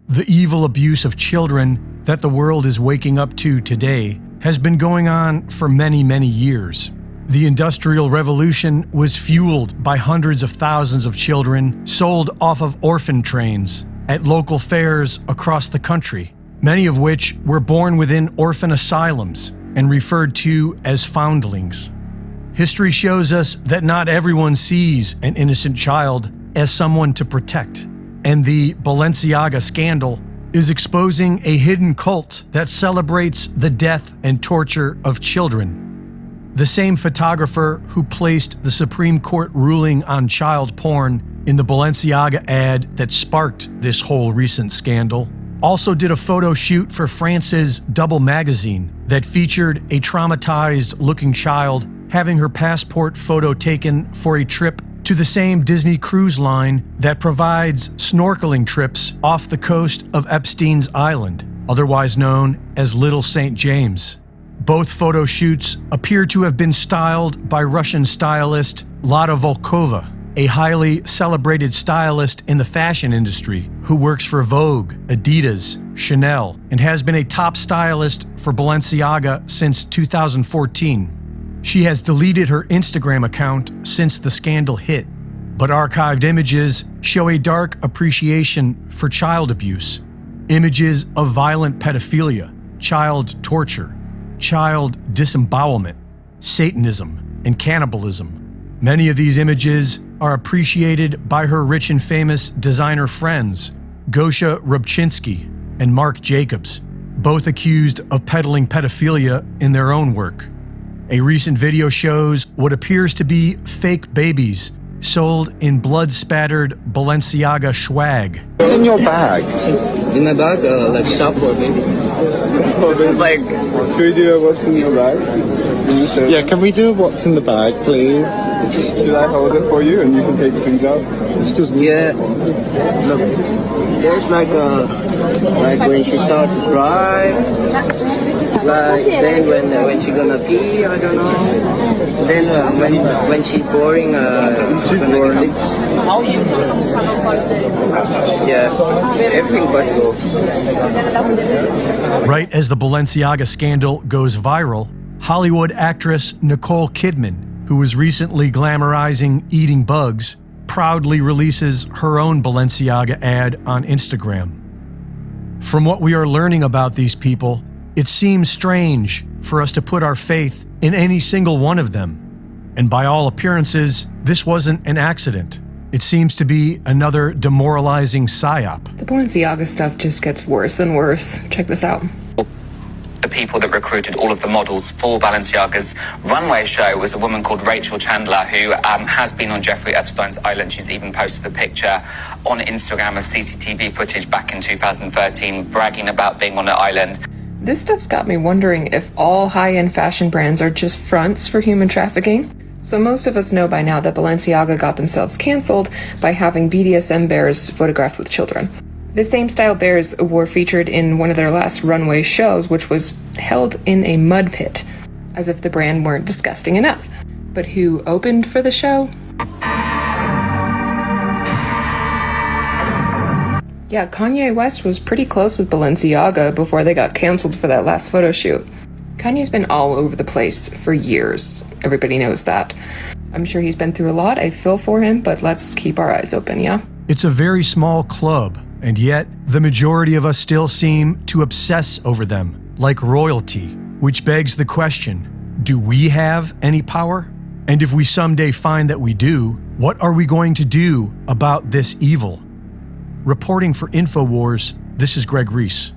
The evil abuse of children that the world is waking up to today has been going on for many, many years. The Industrial Revolution was fueled by hundreds of thousands of children sold off of orphan trains at local fairs across the country, many of which were born within orphan asylums and referred to as foundlings. History shows us that not everyone sees an innocent child as someone to protect, and the Balenciaga scandal is exposing a hidden cult that celebrates the death and torture of children. The same photographer who placed the Supreme Court ruling on child porn in the Balenciaga ad that sparked this whole recent scandal also did a photo shoot for France's Double magazine that featured a traumatized-looking child having her passport photo taken for a trip to the same Disney cruise line that provides snorkeling trips off the coast of Epstein's Island, otherwise known as Little St. James. Both photo shoots appear to have been styled by Russian stylist Lada Volkova, a highly celebrated stylist in the fashion industry who works for Vogue, Adidas, Chanel, and has been a top stylist for Balenciaga since 2014. She has deleted her Instagram account since the scandal hit, but archived images show a dark appreciation for child abuse, images of violent pedophilia, child torture, child disembowelment, Satanism, and cannibalism. Many of these images are appreciated by her rich and famous designer friends, Gosha Rubchinsky and Marc Jacobs, both accused of peddling pedophilia in their own work. A recent video shows what appears to be fake babies sold in blood-spattered Balenciaga swag. What's in your bag? In my bag, like stuff or maybe. Like, should we do a what's in your bag? yeah, can we do a what's in the bag, please? Should I hold it for you and you can take things out? Excuse me. Yeah. Look, there's like when she starts to cry, like then when she gonna pee, I don't know. Then when she's boring, She's boring. Yeah, everything possible. Right as the Balenciaga scandal goes viral, Hollywood actress Nicole Kidman, who was recently glamorizing eating bugs, proudly releases her own Balenciaga ad on Instagram. From what we are learning about these people, it seems strange for us to put our faith in any single one of them. And by all appearances, this wasn't an accident. It seems to be another demoralizing psyop. The Balenciaga stuff just gets worse and worse. Check this out. The people that recruited all of the models for Balenciaga's runway show was a woman called Rachel Chandler, who has been on Jeffrey Epstein's island. She's even posted a picture on Instagram of CCTV footage back in 2013, bragging about being on the island. This stuff's got me wondering if all high-end fashion brands are just fronts for human trafficking. So most of us know by now that Balenciaga got themselves canceled by having BDSM bears photographed with children. The same style bears were featured in one of their last runway shows, which was held in a mud pit, as if the brand weren't disgusting enough. But who opened for the show? Yeah, Kanye West was pretty close with Balenciaga before they got canceled for that last photo shoot. Kanye's been all over the place for years. Everybody knows that. I'm sure he's been through a lot. I feel for him, but let's keep our eyes open, yeah? It's a very small club, and yet the majority of us still seem to obsess over them, like royalty, which begs the question, do we have any power? And if we someday find that we do, what are we going to do about this evil? Reporting for InfoWars, this is Greg Reese.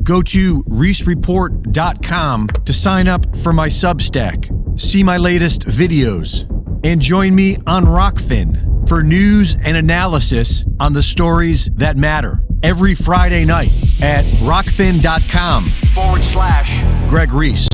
Go to reesereport.com to sign up for my Substack, see my latest videos, and join me on Rockfin for news and analysis on the stories that matter every Friday night at rockfin.com/Greg Reese.